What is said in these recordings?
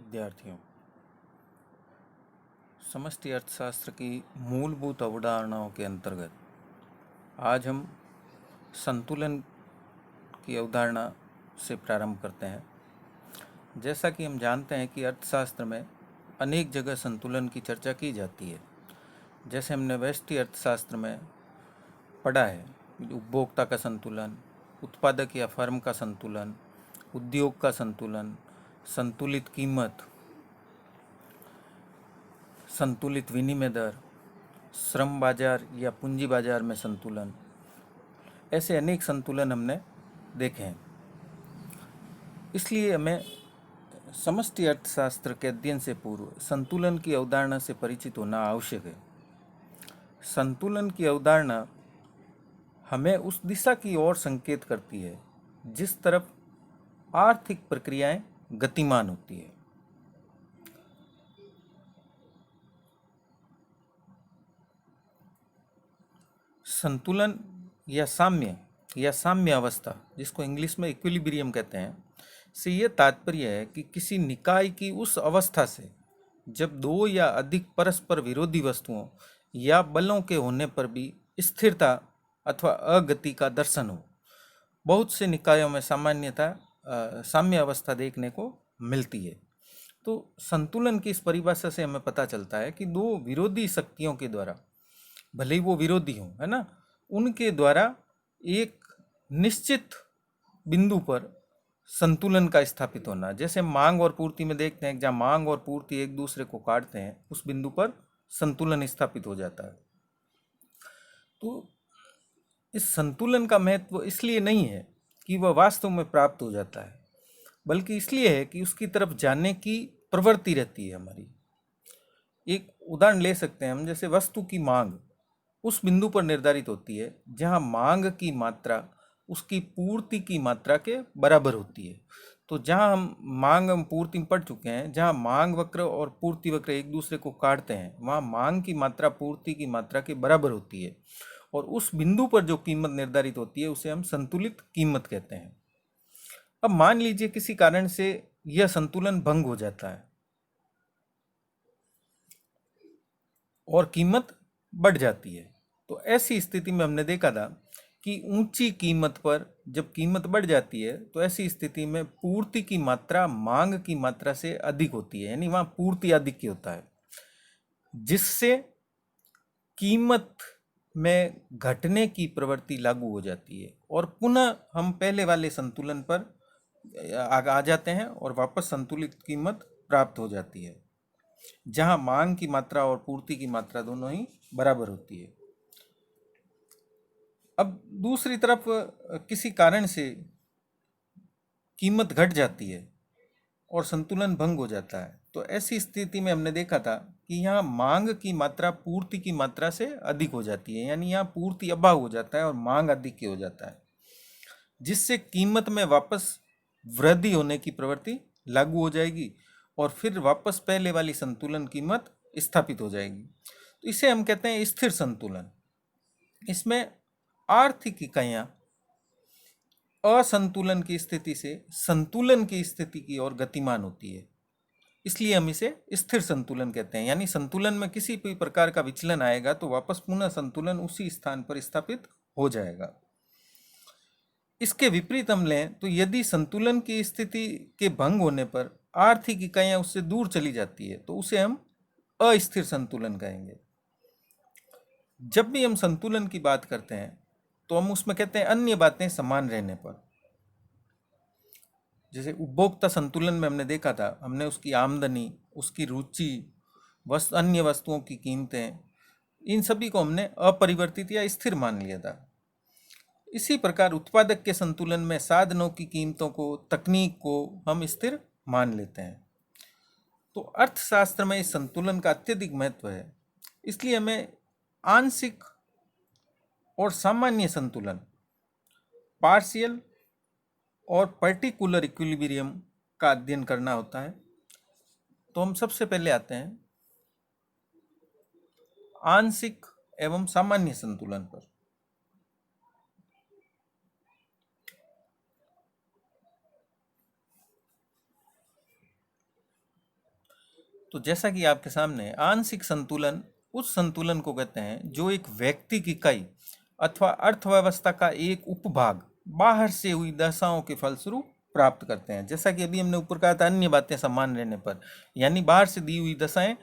विद्यार्थियों, समष्टि अर्थशास्त्र की मूलभूत अवधारणाओं के अंतर्गत आज हम संतुलन की अवधारणा से प्रारंभ करते हैं। जैसा कि हम जानते हैं कि अर्थशास्त्र में अनेक जगह संतुलन की चर्चा की जाती है। जैसे हमने व्यष्टि अर्थशास्त्र में पढ़ा है, उपभोक्ता का संतुलन, उत्पादक या फर्म का संतुलन, उद्योग का संतुलन, संतुलित कीमत, संतुलित विनिमय दर, श्रम बाजार या पूंजी बाजार में संतुलन, ऐसे अनेक संतुलन हमने देखे हैं। इसलिए हमें समष्टि अर्थशास्त्र के अध्ययन से पूर्व संतुलन की अवधारणा से परिचित होना आवश्यक है। संतुलन की अवधारणा हमें उस दिशा की ओर संकेत करती है जिस तरफ आर्थिक प्रक्रियाएं गतिमान होती है। संतुलन या साम्य अवस्था, जिसको इंग्लिश में इक्विलिब्रियम कहते हैं, से यह तात्पर्य है कि किसी निकाय की उस अवस्था से जब दो या अधिक परस्पर विरोधी वस्तुओं या बलों के होने पर भी स्थिरता अथवा अगति का दर्शन हो। बहुत से निकायों में साम्य अवस्था देखने को मिलती है। तो संतुलन की इस परिभाषा से हमें पता चलता है कि दो विरोधी शक्तियों के द्वारा, भले ही वो विरोधी हों, है ना, उनके द्वारा एक निश्चित बिंदु पर संतुलन का स्थापित होना। जैसे मांग और पूर्ति में देखते हैं, जहाँ मांग और पूर्ति एक दूसरे को काटते हैं, उस बिंदु पर संतुलन स्थापित हो जाता है। तो इस संतुलन का महत्व इसलिए नहीं है कि वह वास्तव में प्राप्त हो जाता है, बल्कि इसलिए है कि उसकी तरफ जाने की प्रवृत्ति रहती है हमारी। एक उदाहरण ले सकते हैं हम, जैसे वस्तु की मांग उस बिंदु पर निर्धारित होती है जहां मांग की मात्रा उसकी पूर्ति की मात्रा के बराबर होती है। तो जहां हम मांग हम पूर्ति में पढ़ चुके हैं, जहां मांग वक्र और पूर्ति वक्र एक दूसरे को काटते हैं, वहां मांग की मात्रा पूर्ति की मात्रा के बराबर होती है और उस बिंदु पर जो कीमत निर्धारित होती है उसे हम संतुलित कीमत कहते हैं। अब मान लीजिए किसी कारण से यह संतुलन भंग हो जाता है और कीमत बढ़ जाती है। तो ऐसी स्थिति में हमने देखा था कि ऊंची कीमत पर जब कीमत बढ़ जाती है तो ऐसी स्थिति में पूर्ति की मात्रा मांग की मात्रा से अधिक होती है, यानी वहां पूर्ति आधिक्य होता है, जिससे कीमत में घटने की प्रवृत्ति लागू हो जाती है और पुनः हम पहले वाले संतुलन पर आ जाते हैं और वापस संतुलित कीमत प्राप्त हो जाती है, जहां मांग की मात्रा और पूर्ति की मात्रा दोनों ही बराबर होती है। अब दूसरी तरफ किसी कारण से कीमत घट जाती है और संतुलन भंग हो जाता है, तो ऐसी स्थिति में हमने देखा था कि यहाँ मांग की मात्रा पूर्ति की मात्रा से अधिक हो जाती है, यानी यहाँ पूर्ति अभाव हो जाता है और मांग अधिक हो जाता है, जिससे कीमत में वापस वृद्धि होने की प्रवृत्ति लागू हो जाएगी और फिर वापस पहले वाली संतुलन कीमत स्थापित हो जाएगी। तो इसे हम कहते हैं स्थिर संतुलन। इसमें आर्थिक इकाइयां असंतुलन की स्थिति से संतुलन की स्थिति की ओर गतिमान होती है, इसलिए हम इसे स्थिर संतुलन कहते हैं। यानी संतुलन में किसी भी प्रकार का विचलन आएगा तो वापस पुनः संतुलन उसी स्थान पर स्थापित हो जाएगा। इसके विपरीत हम लें तो यदि संतुलन की स्थिति के भंग होने पर आर्थिक इकाइयां उससे दूर चली जाती है तो उसे हम अस्थिर संतुलन कहेंगे। जब भी हम संतुलन की बात करते हैं तो हम उसमें कहते हैं अन्य बातें समान रहने पर। जैसे उपभोक्ता संतुलन में हमने देखा था, हमने उसकी आमदनी, उसकी रुचि, अन्य वस्तुओं की कीमतें, इन सभी को हमने अपरिवर्तित या स्थिर मान लिया था। इसी प्रकार उत्पादक के संतुलन में साधनों की कीमतों को, तकनीक को हम स्थिर मान लेते हैं। तो अर्थशास्त्र में इस संतुलन का अत्यधिक महत्व है, इसलिए हमें आंशिक और सामान्य संतुलन, पार्शियल और पर्टिकुलर इक्विलिब्रियम का अध्ययन करना होता है। तो हम सबसे पहले आते हैं आंशिक एवं सामान्य संतुलन पर। तो जैसा कि आपके सामने, आंशिक संतुलन उस संतुलन को कहते हैं जो एक व्यक्ति की इकाई अथवा अर्थव्यवस्था का एक उपभाग बाहर से हुई दशाओं के फलस्वरूप प्राप्त करते हैं। जैसा कि अभी हमने ऊपर कहा था, अन्य बातें समान रहने पर, यानी बाहर से दी हुई दशाएं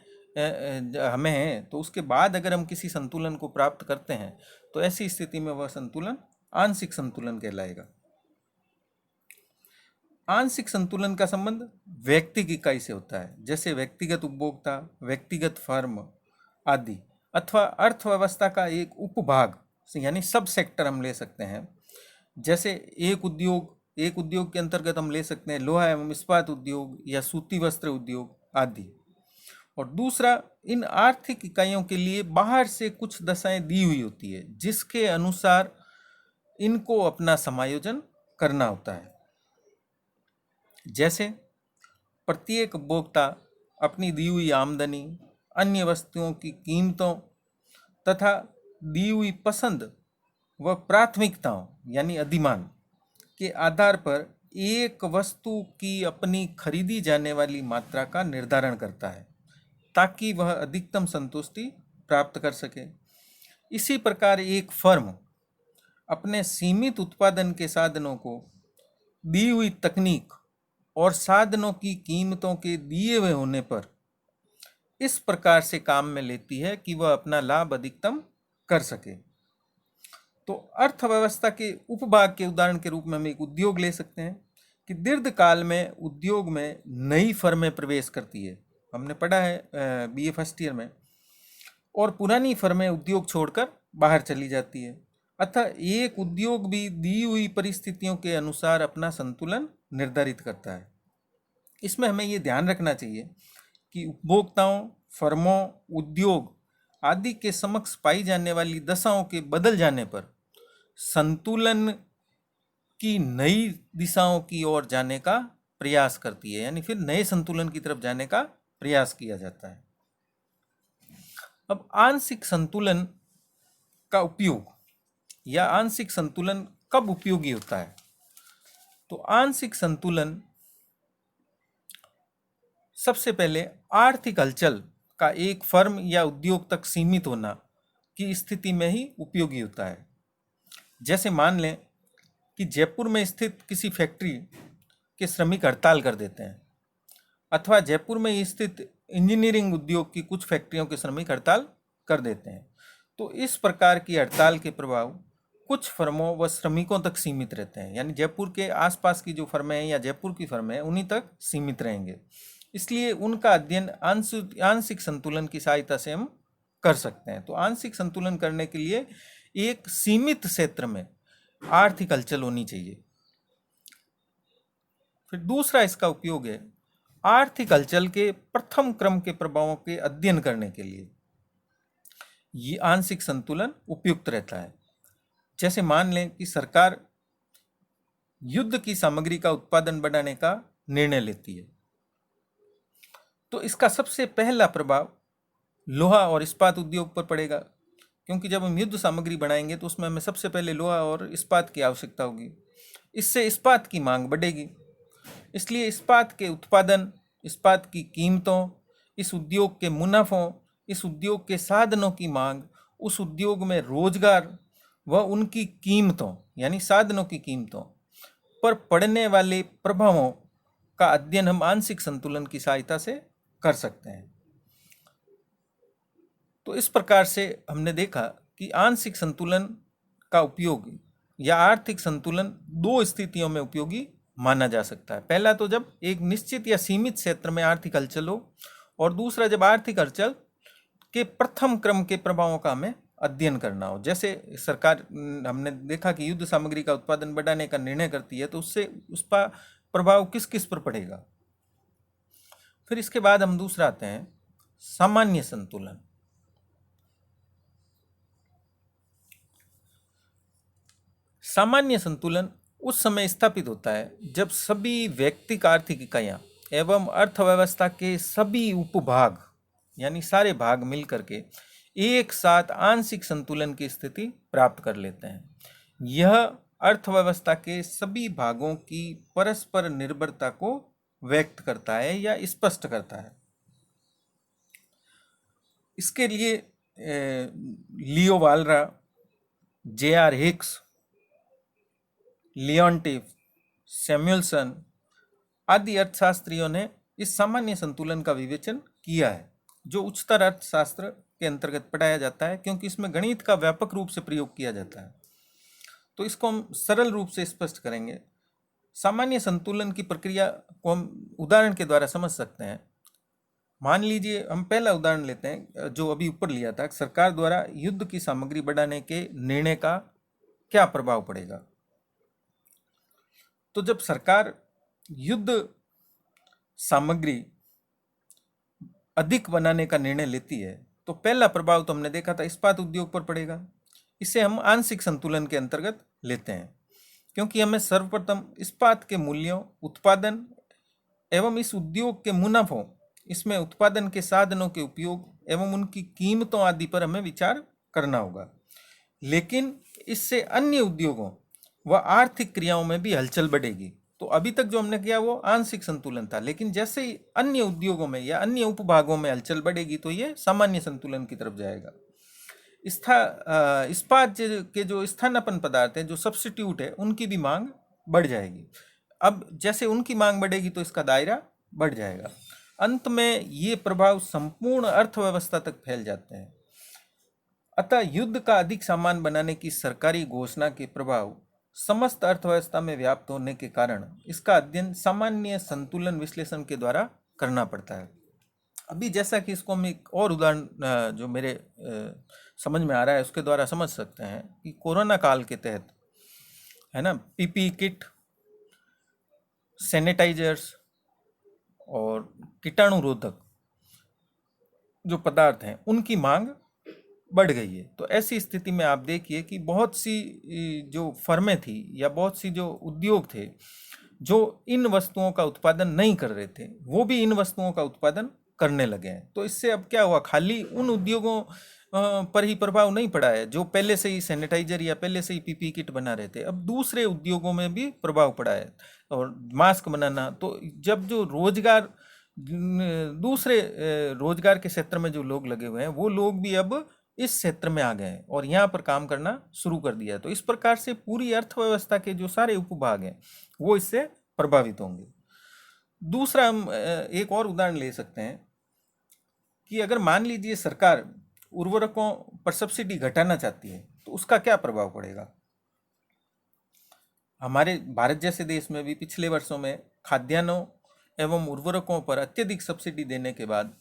हमें हैं, तो उसके बाद अगर हम किसी संतुलन को प्राप्त करते हैं तो ऐसी स्थिति में वह संतुलन आंशिक संतुलन कहलाएगा। आंशिक संतुलन का संबंध व्यक्ति की इकाई से होता है, जैसे व्यक्तिगत उपभोक्ता, व्यक्तिगत फर्म आदि, अथवा अर्थव्यवस्था का एक उपभाग यानी सब सेक्टर हम ले सकते हैं। जैसे एक उद्योग के अंतर्गत हम ले सकते हैं लोहा एवं इस्पात उद्योग या सूती वस्त्र उद्योग आदि। और दूसरा, इन आर्थिक इकाइयों के लिए बाहर से कुछ दशाएं दी हुई होती है जिसके अनुसार इनको अपना समायोजन करना होता है। जैसे प्रत्येक उपभोक्ता अपनी दी हुई आमदनी, अन्य वस्तुओं की कीमतों तथा दी हुई पसंद व प्राथमिकताओं यानी अधिमान के आधार पर एक वस्तु की अपनी खरीदी जाने वाली मात्रा का निर्धारण करता है ताकि वह अधिकतम संतुष्टि प्राप्त कर सके। इसी प्रकार एक फर्म अपने सीमित उत्पादन के साधनों को दी हुई तकनीक और साधनों की कीमतों के दिए हुए होने पर इस प्रकार से काम में लेती है कि वह अपना लाभ अधिकतम कर सके। तो अर्थव्यवस्था के उपभाग के उदाहरण के रूप में हम एक उद्योग ले सकते हैं कि दीर्घकाल में उद्योग में नई फर्में प्रवेश करती है, हमने पढ़ा है बीए फर्स्ट ईयर में, और पुरानी फर्में उद्योग छोड़कर बाहर चली जाती है। अतः एक उद्योग भी दी हुई परिस्थितियों के अनुसार अपना संतुलन निर्धारित करता है। इसमें हमें ये ध्यान रखना चाहिए कि उपभोक्ताओं, फर्मों, उद्योग आदि के समक्ष पाई जाने वाली दशाओं के बदल जाने पर संतुलन की नई दिशाओं की ओर जाने का प्रयास करती है, यानी फिर नए संतुलन की तरफ जाने का प्रयास किया जाता है। अब आंशिक संतुलन का उपयोग या आंशिक संतुलन कब उपयोगी होता है? तो आंशिक संतुलन सबसे पहले आर्थिक हलचल का एक फर्म या उद्योग तक सीमित होना की स्थिति में ही उपयोगी होता है। जैसे मान लें कि जयपुर में स्थित किसी फैक्ट्री के श्रमिक हड़ताल कर देते हैं, अथवा जयपुर में स्थित इंजीनियरिंग उद्योग की कुछ फैक्ट्रियों के श्रमिक हड़ताल कर देते हैं, तो इस प्रकार की हड़ताल के प्रभाव कुछ फर्मों व श्रमिकों तक सीमित रहते हैं, यानी जयपुर के आसपास की जो फर्में हैं या जयपुर की फर्में हैं उन्हीं तक सीमित रहेंगे। इसलिए उनका अध्ययन आंशिक संतुलन की सहायता से हम कर सकते हैं। तो आंशिक संतुलन करने के लिए एक सीमित क्षेत्र में आर्थिक हलचल होनी चाहिए। फिर दूसरा इसका उपयोग है आर्थिक हलचल के प्रथम क्रम के प्रभावों के अध्ययन करने के लिए ये आंशिक संतुलन उपयुक्त रहता है। जैसे मान लें कि सरकार युद्ध की सामग्री का उत्पादन बढ़ाने का निर्णय लेती है, तो इसका सबसे पहला प्रभाव लोहा और इस्पात उद्योग पर पड़ेगा, क्योंकि जब हम युद्ध सामग्री बनाएंगे तो उसमें हमें सबसे पहले लोहा और इस्पात की आवश्यकता होगी। इससे इस्पात की मांग बढ़ेगी, इसलिए इस्पात के उत्पादन, इस्पात की कीमतों, इस उद्योग के मुनाफों, इस उद्योग के साधनों की मांग, उस उद्योग में रोजगार व उनकी कीमतों यानी साधनों की कीमतों पर पड़ने वाले प्रभावों का अध्ययन हम आंशिक संतुलन की सहायता से कर सकते हैं। तो इस प्रकार से हमने देखा कि आंशिक संतुलन का उपयोग या आर्थिक संतुलन दो स्थितियों में उपयोगी माना जा सकता है। पहला तो जब एक निश्चित या सीमित क्षेत्र में आर्थिक हलचल हो, और दूसरा जब आर्थिक हलचल के प्रथम क्रम के प्रभावों का हमें अध्ययन करना हो। जैसे सरकार, हमने देखा कि युद्ध सामग्री का उत्पादन बढ़ाने का निर्णय करती है, तो उससे उसका प्रभाव किस किस पर पड़ेगा। फिर इसके बाद हम दूसरा आते हैं सामान्य संतुलन। सामान्य संतुलन उस समय स्थापित होता है जब सभी व्यक्तिगत आर्थिक इकाइयां एवं अर्थव्यवस्था के सभी उपभाग यानी सारे भाग मिलकर के एक साथ आंशिक संतुलन की स्थिति प्राप्त कर लेते हैं। यह अर्थव्यवस्था के सभी भागों की परस्पर निर्भरता को व्यक्त करता है या स्पष्ट करता है। इसके लिए लियो वालरा, जे.आर. हिक्स, लियोन्टिफ, सैमुअलसन आदि अर्थशास्त्रियों ने इस सामान्य संतुलन का विवेचन किया है, जो उच्चतर अर्थशास्त्र के अंतर्गत पढ़ाया जाता है, क्योंकि इसमें गणित का व्यापक रूप से प्रयोग किया जाता है। तो इसको हम सरल रूप से स्पष्ट करेंगे। सामान्य संतुलन की प्रक्रिया को हम उदाहरण के द्वारा समझ सकते हैं। मान लीजिए, हम पहला उदाहरण लेते हैं जो अभी ऊपर लिया था। सरकार द्वारा युद्ध की सामग्री बढ़ाने के निर्णय का क्या प्रभाव पड़ेगा। तो जब सरकार युद्ध सामग्री अधिक बनाने का निर्णय लेती है, तो पहला प्रभाव तो हमने देखा था इस्पात उद्योग पर पड़ेगा। इसे हम आंशिक संतुलन के अंतर्गत लेते हैं, क्योंकि हमें सर्वप्रथम इस्पात के मूल्यों, उत्पादन एवं इस उद्योग के मुनाफों, इसमें उत्पादन के साधनों के उपयोग एवं उनकी कीमतों आदि पर हमें विचार करना होगा। लेकिन इससे अन्य उद्योगों व आर्थिक क्रियाओं में भी हलचल बढ़ेगी। तो अभी तक जो हमने किया वो आंशिक संतुलन था, लेकिन जैसे ही अन्य उद्योगों में या अन्य उपभागों में हलचल बढ़ेगी तो ये सामान्य संतुलन की तरफ जाएगा। इस्पात के जो स्थानापन्न पदार्थ हैं, जो सब्स्टिट्यूट है, उनकी भी मांग बढ़ जाएगी। अब जैसे उनकी मांग बढ़ेगी तो इसका दायरा बढ़ जाएगा। अंत में ये प्रभाव संपूर्ण अर्थव्यवस्था तक फैल जाते हैं। अतः युद्ध का अधिक सामान बनाने की सरकारी घोषणा के प्रभाव समस्त अर्थव्यवस्था में व्याप्त होने के कारण इसका अध्ययन सामान्य संतुलन विश्लेषण के द्वारा करना पड़ता है। अभी जैसा कि इसको हम एक और उदाहरण जो मेरे समझ में आ रहा है उसके द्वारा समझ सकते हैं कि कोरोना काल के तहत, है ना, पीपी किट, सैनिटाइजर्स और कीटाणुरोधक जो पदार्थ हैं उनकी मांग बढ़ गई है। तो ऐसी स्थिति में आप देखिए कि बहुत सी जो फर्में थी या बहुत सी जो उद्योग थे जो इन वस्तुओं का उत्पादन नहीं कर रहे थे, वो भी इन वस्तुओं का उत्पादन करने लगे हैं। तो इससे अब क्या हुआ, खाली उन उद्योगों पर ही प्रभाव नहीं पड़ा है जो पहले से ही सैनिटाइजर या पहले से ही पीपी किट बना रहे थे, अब दूसरे उद्योगों में भी प्रभाव पड़ा है। और मास्क बनाना, तो जब जो रोजगार दूसरे रोजगार के क्षेत्र में जो लोग लगे हुए हैं वो लोग भी अब इस क्षेत्र में आ गए हैं और यहाँ पर काम करना शुरू कर दिया है। तो इस प्रकार से पूरी अर्थव्यवस्था के जो सारे उपभाग हैं वो इससे प्रभावित होंगे। दूसरा, हम एक और उदाहरण ले सकते हैं कि अगर मान लीजिए सरकार उर्वरकों पर सब्सिडी घटाना चाहती है तो उसका क्या प्रभाव पड़ेगा। हमारे भारत जैसे देश में भी पिछले वर्षों में खाद्यान्नों एवं उर्वरकों पर अत्यधिक सब्सिडी देने के बाद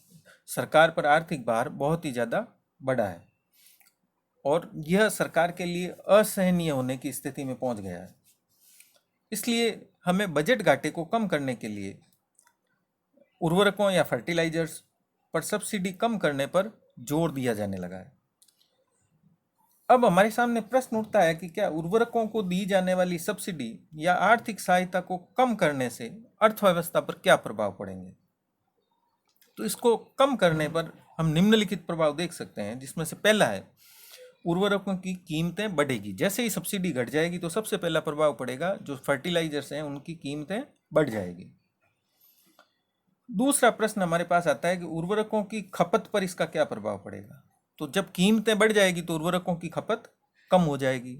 सरकार पर आर्थिक भार बहुत ही ज़्यादा बढ़ा है और यह सरकार के लिए असहनीय होने की स्थिति में पहुंच गया है। इसलिए हमें बजट घाटे को कम करने के लिए उर्वरकों या फर्टिलाइजर्स पर सब्सिडी कम करने पर जोर दिया जाने लगा है। अब हमारे सामने प्रश्न उठता है कि क्या उर्वरकों को दी जाने वाली सब्सिडी या आर्थिक सहायता को कम करने से अर्थव्यवस्था पर क्या प्रभाव पड़ेंगे। तो इसको कम करने पर हम निम्नलिखित प्रभाव देख सकते हैं, जिसमें से पहला है उर्वरकों की कीमतें बढ़ेगी। जैसे ही सब्सिडी घट जाएगी तो सबसे पहला प्रभाव पड़ेगा जो फर्टिलाइजर्स हैं उनकी कीमतें बढ़ जाएगी। दूसरा प्रश्न हमारे पास आता है कि उर्वरकों की खपत पर इसका क्या प्रभाव पड़ेगा। तो जब कीमतें बढ़ जाएगी तो उर्वरकों की खपत कम हो जाएगी।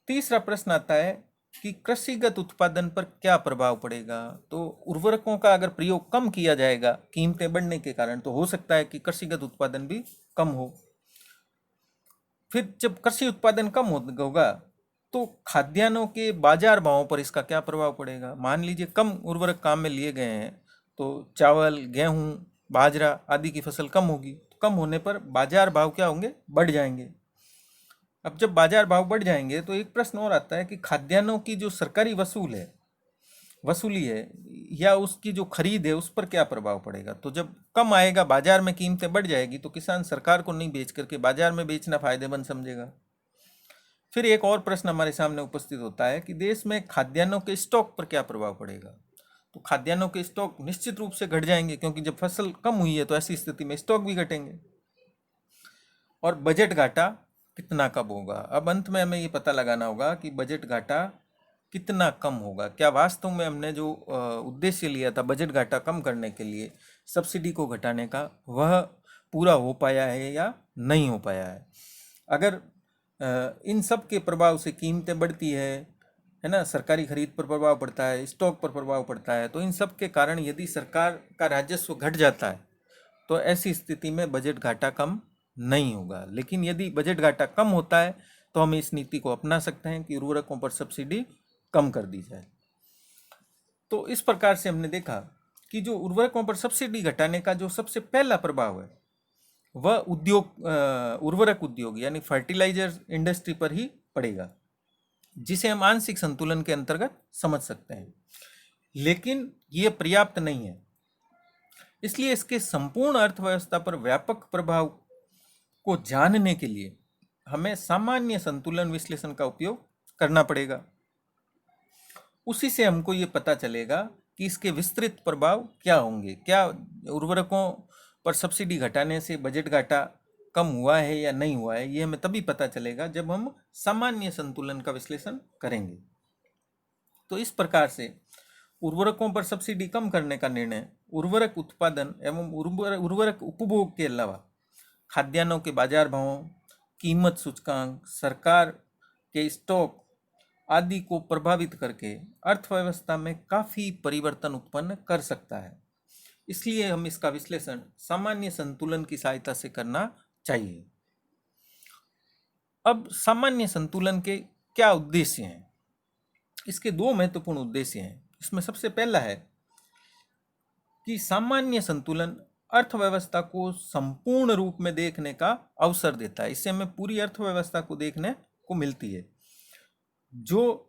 तीसरा प्रश्न आता है कि कृषिगत उत्पादन पर क्या प्रभाव पड़ेगा। तो उर्वरकों का अगर प्रयोग कम किया जाएगा कीमतें बढ़ने के कारण, तो हो सकता है कि कृषिगत उत्पादन भी कम हो। फिर जब कृषि उत्पादन कम होगा तो खाद्यान्नों के बाजार भावों पर इसका क्या प्रभाव पड़ेगा। मान लीजिए कम उर्वरक काम में लिए गए हैं तो चावल, गेहूं, बाजरा आदि की फसल कम होगी। कम होने पर बाजार भाव क्या होंगे, बढ़ जाएंगे। अब जब बाजार भाव बढ़ जाएंगे तो एक प्रश्न और आता है कि खाद्यान्नों की जो सरकारी वसूली है या उसकी जो खरीद है उस पर क्या प्रभाव पड़ेगा। तो जब कम आएगा, बाजार में कीमतें बढ़ जाएगी तो किसान सरकार को नहीं बेच करके बाजार में बेचना फायदेमंद समझेगा। फिर एक और प्रश्न हमारे सामने उपस्थित होता है कि देश में खाद्यान्नों के स्टॉक पर क्या प्रभाव पड़ेगा। तो खाद्यान्नों के स्टॉक निश्चित रूप से घट जाएंगे, क्योंकि जब फसल कम हुई है तो ऐसी स्थिति में स्टॉक भी घटेंगे। और बजट घाटा कितना कब होगा। अब अंत में हमें ये पता लगाना होगा कि बजट घाटा कितना कम होगा। क्या वास्तव में हमने जो उद्देश्य लिया था बजट घाटा कम करने के लिए सब्सिडी को घटाने का, वह पूरा हो पाया है या नहीं हो पाया है। अगर इन सब के प्रभाव से कीमतें बढ़ती है ना, सरकारी खरीद पर प्रभाव पड़ता है, स्टॉक पर प्रभाव पड़ता है, तो इन सब के कारण यदि सरकार का राजस्व घट जाता है तो ऐसी स्थिति में बजट घाटा कम नहीं होगा। लेकिन यदि बजट घाटा कम होता है तो हम इस नीति को अपना सकते हैं कि उर्वरकों पर सब्सिडी कम कर दी जाए। तो इस प्रकार से हमने देखा कि जो उर्वरकों पर सब्सिडी घटाने का जो सबसे पहला प्रभाव है वह उर्वरक उद्योग यानी फर्टिलाइजर इंडस्ट्री पर ही पड़ेगा, जिसे हम आंशिक संतुलन के अंतर्गत समझ सकते हैं। लेकिन ये पर्याप्त नहीं है, इसलिए इसके संपूर्ण अर्थव्यवस्था पर व्यापक प्रभाव को जानने के लिए हमें सामान्य संतुलन विश्लेषण का उपयोग करना पड़ेगा। उसी से हमको ये पता चलेगा कि इसके विस्तृत प्रभाव क्या होंगे। क्या उर्वरकों पर सब्सिडी घटाने से बजट घाटा कम हुआ है या नहीं हुआ है, ये हमें तभी पता चलेगा जब हम सामान्य संतुलन का विश्लेषण करेंगे। तो इस प्रकार से उर्वरकों पर सब्सिडी कम करने का निर्णय उर्वरक उत्पादन एवं उर्वरक उपभोग के अलावा खाद्यान्नों के बाजार भावों, कीमत सूचकांक, सरकार के स्टॉक आदि को प्रभावित करके अर्थव्यवस्था में काफ़ी परिवर्तन उत्पन्न कर सकता है। इसलिए हम इसका विश्लेषण सामान्य संतुलन की सहायता से करना चाहिए। अब सामान्य संतुलन के क्या उद्देश्य हैं? इसके दो महत्वपूर्ण उद्देश्य हैं। इसमें सबसे पहला है कि सामान्य संतुलन अर्थव्यवस्था को संपूर्ण रूप में देखने का अवसर देता है। इससे हमें पूरी अर्थव्यवस्था को देखने को मिलती है, जो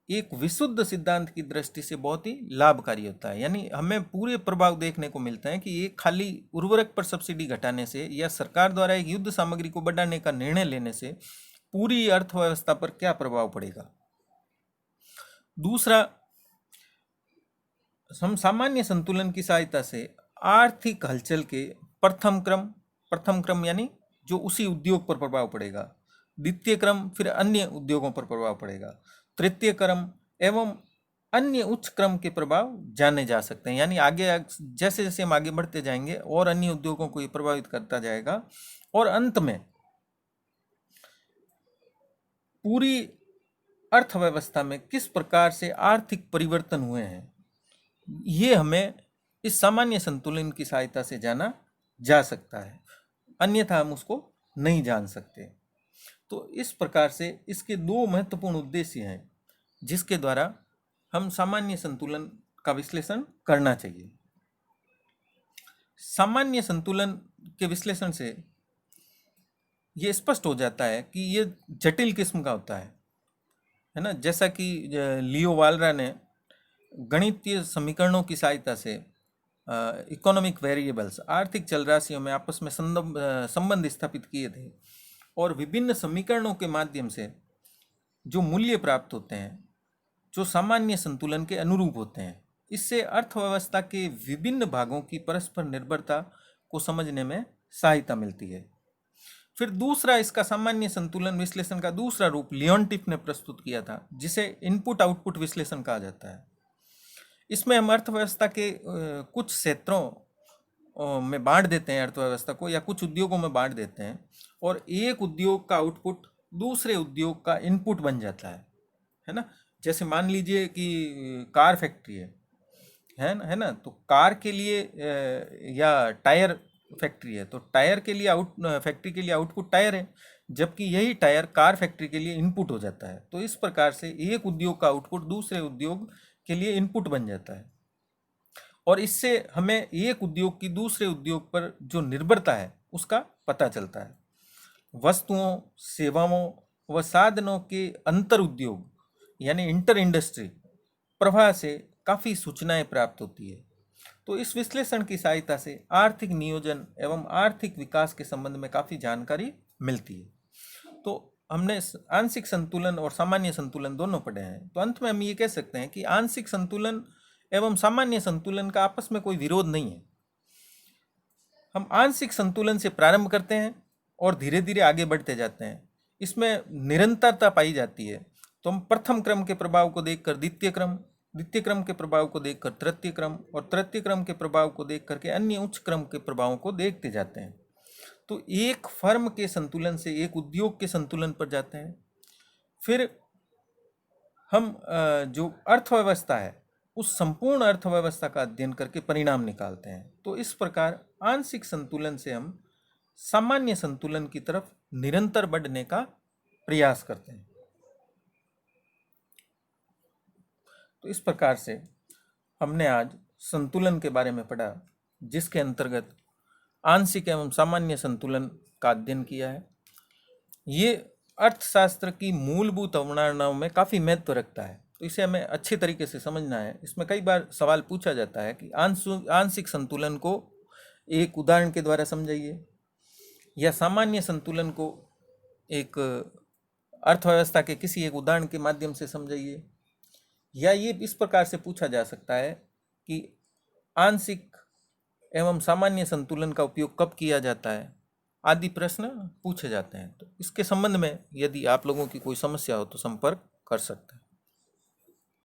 एक विशुद्ध सिद्धांत की दृष्टि से बहुत ही लाभकारी होता है। यानी हमें पूरे प्रभाव देखने को मिलता है कि ये खाली उर्वरक पर सब्सिडी घटाने से या सरकार द्वारा एक युद्ध सामग्री को बढ़ाने का निर्णय लेने से पूरी अर्थव्यवस्था पर क्या प्रभाव पड़ेगा। दूसरा, हम सामान्य संतुलन की सहायता से आर्थिक हलचल के प्रथम क्रम यानी जो उसी उद्योग पर प्रभाव पड़ेगा, द्वितीय क्रम फिर अन्य उद्योगों पर प्रभाव पड़ेगा, तृतीय क्रम एवं अन्य उच्च क्रम के प्रभाव जाने जा सकते हैं। यानी आगे जैसे जैसे हम आगे बढ़ते जाएंगे और अन्य उद्योगों को ये प्रभावित करता जाएगा, और अंत में पूरी अर्थव्यवस्था में किस प्रकार से आर्थिक परिवर्तन हुए हैं, ये हमें इस सामान्य संतुलन की सहायता से जाना जा सकता है, अन्यथा हम उसको नहीं जान सकते। तो इस प्रकार से इसके दो महत्वपूर्ण उद्देश्य हैं जिसके द्वारा हम सामान्य संतुलन का विश्लेषण करना चाहिए। सामान्य संतुलन के विश्लेषण से ये स्पष्ट हो जाता है कि ये जटिल किस्म का होता है ना। जैसा कि लियो वालरा ने गणितीय समीकरणों की सहायता से इकोनॉमिक वेरिएबल्स आर्थिक चल राशियों में आपस में संबंध स्थापित किए थे, और विभिन्न समीकरणों के माध्यम से जो मूल्य प्राप्त होते हैं जो सामान्य संतुलन के अनुरूप होते हैं, इससे अर्थव्यवस्था के विभिन्न भागों की परस्पर निर्भरता को समझने में सहायता मिलती है। फिर दूसरा, इसका सामान्य संतुलन विश्लेषण का दूसरा रूप लियोनटिफ ने प्रस्तुत किया था, जिसे इनपुट आउटपुट विश्लेषण कहा जाता है। इसमें हम अर्थव्यवस्था के कुछ क्षेत्रों में बांट देते हैं अर्थव्यवस्था को, या कुछ उद्योगों में बांट देते हैं, और एक उद्योग का आउटपुट दूसरे उद्योग का इनपुट बन जाता है ना। जैसे मान लीजिए कि कार फैक्ट्री है ना, तो कार के लिए या टायर फैक्ट्री है, तो टायर के लिए फैक्ट्री के लिए आउटपुट टायर है, जबकि यही टायर कार फैक्ट्री के लिए इनपुट हो जाता है। तो इस प्रकार से एक उद्योग का आउटपुट दूसरे उद्योग के लिए इनपुट बन जाता है, और इससे हमें एक उद्योग की दूसरे उद्योग पर जो निर्भरता है उसका पता चलता है। वस्तुओं, सेवाओं व साधनों के अंतर उद्योग यानी इंटर इंडस्ट्री प्रवाह से काफ़ी सूचनाएं प्राप्त होती है। तो इस विश्लेषण की सहायता से आर्थिक नियोजन एवं आर्थिक विकास के संबंध में काफ़ी जानकारी मिलती है। तो हमने आंशिक संतुलन और सामान्य संतुलन दोनों पढ़े हैं। तो अंत में हम ये कह सकते हैं कि आंशिक संतुलन एवं सामान्य संतुलन का आपस में कोई विरोध नहीं है। हम आंशिक संतुलन से प्रारंभ करते हैं और धीरे धीरे आगे बढ़ते जाते हैं। इसमें निरंतरता पाई जाती है। तो हम प्रथम क्रम के प्रभाव को देखकर द्वितीय क्रम के प्रभाव को देखकर तृतीय क्रम, और तृतीय क्रम के प्रभाव को देख करके अन्य उच्च क्रम के प्रभावों को देखते जाते हैं। तो एक फर्म के संतुलन से एक उद्योग के संतुलन पर जाते हैं, फिर हम जो अर्थव्यवस्था है उस संपूर्ण अर्थव्यवस्था का अध्ययन करके परिणाम निकालते हैं। तो इस प्रकार आंशिक संतुलन से हम सामान्य संतुलन की तरफ निरंतर बढ़ने का प्रयास करते हैं। तो इस प्रकार से हमने आज संतुलन के बारे में पढ़ा, जिसके अंतर्गत आंशिक एवं सामान्य संतुलन का अध्ययन किया है। ये अर्थशास्त्र की मूलभूत अवधारणाओं में काफ़ी महत्व रखता है, तो इसे हमें अच्छे तरीके से समझना है। इसमें कई बार सवाल पूछा जाता है कि आंशिक संतुलन को एक उदाहरण के द्वारा समझाइए, या सामान्य संतुलन को एक अर्थव्यवस्था के किसी एक उदाहरण के माध्यम से समझाइए, या ये इस प्रकार से पूछा जा सकता है कि आंशिक एवं सामान्य संतुलन का उपयोग कब किया जाता है, आदि प्रश्न पूछे जाते हैं। तो इसके संबंध में यदि आप लोगों की कोई समस्या हो तो संपर्क कर सकते हैं।